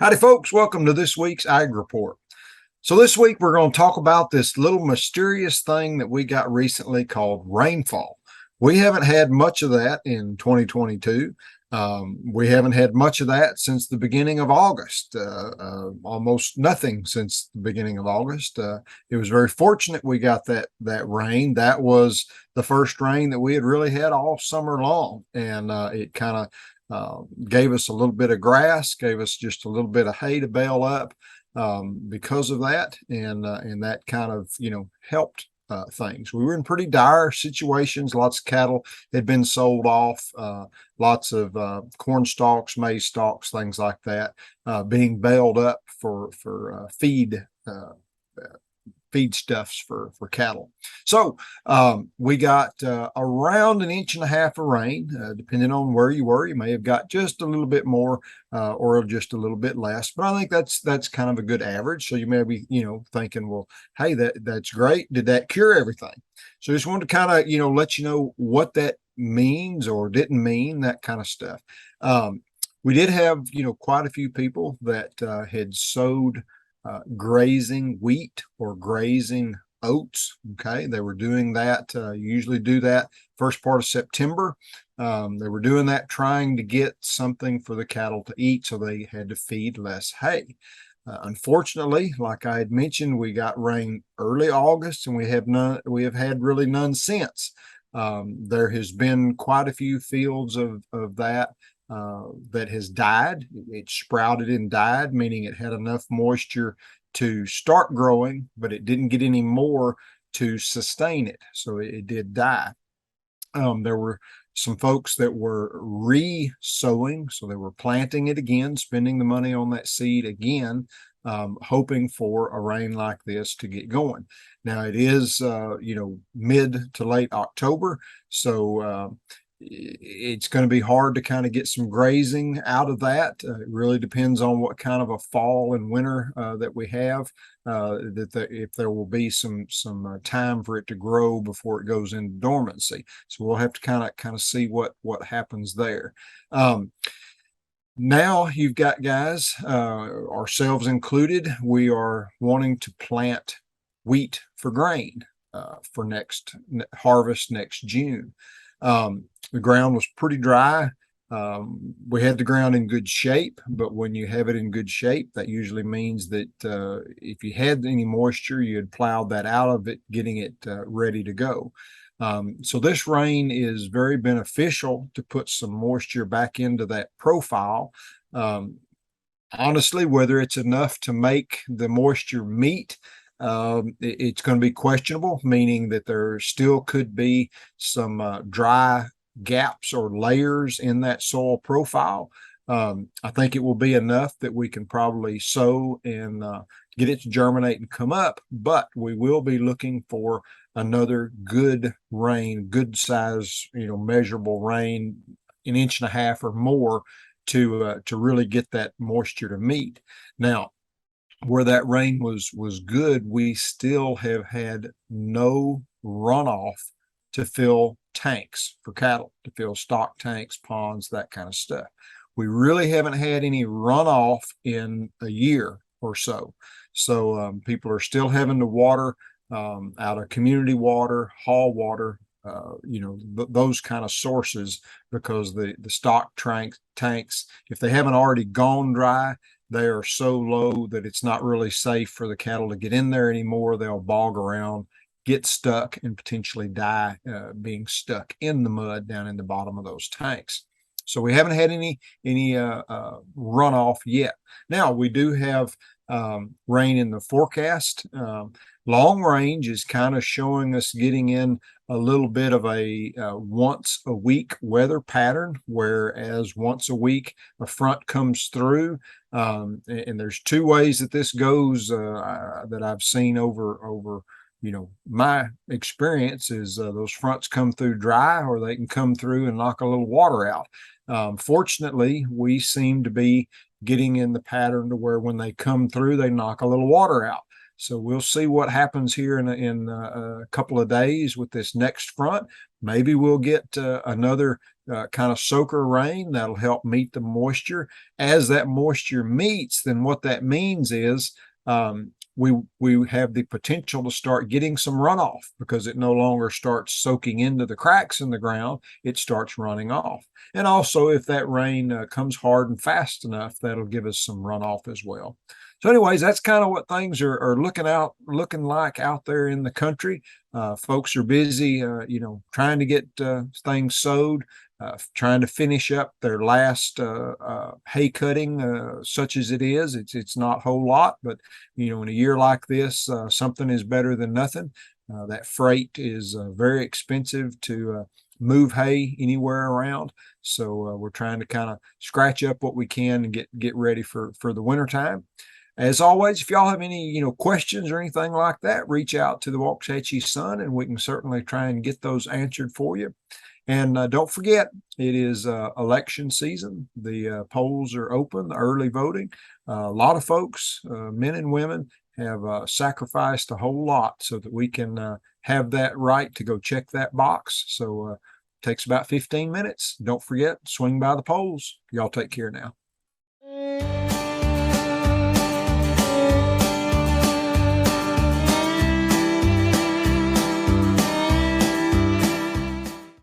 Howdy, folks. Welcome to this week's Ag Report. So this week we're going to talk about this little mysterious thing that we got recently called rainfall. We haven't had much of that in 2022. We haven't had much of that since the beginning of August, almost nothing since the beginning of August. It was very fortunate we got that rain. That was the first rain that we had really had all summer long, and it kind of gave us a little bit of grass, gave us just a little bit of hay to bale up because of that, and that kind of helped things. We were in pretty dire situations. Lots of cattle had been sold off, lots of corn stalks, maize stalks, things like that, being baled up for feedstuffs for cattle. So we got around 1.5 inches of rain, depending on where you were. You may have got just a little bit more or just a little bit less, but I think that's kind of a good average. So you may be thinking, well, hey, that's great. Did that cure everything? So just wanted to kind of let you know what that means or didn't mean, that kind of stuff. We did have quite a few people that had sowed grazing wheat or grazing oats. Okay, they were doing that, usually do that first part of September. They were doing that trying to get something for the cattle to eat, so they had to feed less hay. Unfortunately, like I had mentioned, we got rain early August, and we have had really none since. There has been quite a few fields of that that has died. It sprouted and died, meaning it had enough moisture to start growing, but it didn't get any more to sustain it, so it did die. There were some folks that were re-sowing, so they were planting it again, spending the money on that seed again, hoping for a rain like this to get going. Now it is mid to late October, so it's going to be hard to kind of get some grazing out of that. It really depends on what kind of a fall and winter that we have, if there will be some time for it to grow before it goes into dormancy. So we'll have to kind of see what happens there. Now you've got guys, ourselves included, we are wanting to plant wheat for grain for next harvest next June. The ground was pretty dry. We had the ground in good shape, but when you have it in good shape, that usually means that if you had any moisture, you had plowed that out of it, getting it ready to go. So this rain is very beneficial to put some moisture back into that profile. Honestly, whether it's enough to make the moisture meet, it's going to be questionable, meaning that there still could be some dry gaps or layers in that soil profile. I think it will be enough that we can probably sow and get it to germinate and come up, but we will be looking for another good rain, good size, measurable rain, 1.5 inches or more to really get that moisture to meet. Now, where that rain was good, we still have had no runoff to fill tanks for cattle, to fill stock tanks, ponds, that kind of stuff. We really haven't had any runoff in a year or so. So people are still having to water out of community water, haul water, those kind of sources, because the stock tanks, if they haven't already gone dry, they are so low that it's not really safe for the cattle to get in there anymore. They'll bog around, get stuck, and potentially die being stuck in the mud down in the bottom of those tanks. So we haven't had any runoff yet. Now we do have rain in the forecast. Long range is kind of showing us getting in a little bit of a once a week weather pattern, whereas once a week a front comes through. And there's two ways that this goes that I've seen over my experience is those fronts come through dry, or they can come through and knock a little water out. Fortunately, we seem to be getting in the pattern to where when they come through, they knock a little water out. So we'll see what happens here in a couple of days with this next front. Maybe we'll get another kind of soaker rain that'll help meet the moisture. As that moisture meets, then what that means is we have the potential to start getting some runoff because it no longer starts soaking into the cracks in the ground. It starts running off. And also, if that rain comes hard and fast enough, that'll give us some runoff as well. So anyways, that's kind of what things are looking like out there in the country. Folks are busy, trying to get things sowed, trying to finish up their last hay cutting, such as it is. It's not a whole lot, but in a year like this, something is better than nothing. That freight is very expensive to move hay anywhere around. So we're trying to kind of scratch up what we can and get ready for the winter time. As always, if y'all have any questions or anything like that, reach out to the Waxahachie Sun, and we can certainly try and get those answered for you. And don't forget, it is election season. The polls are open, the early voting. A lot of folks, men and women, have sacrificed a whole lot so that we can have that right to go check that box. So it takes about 15 minutes. Don't forget, swing by the polls. Y'all take care now.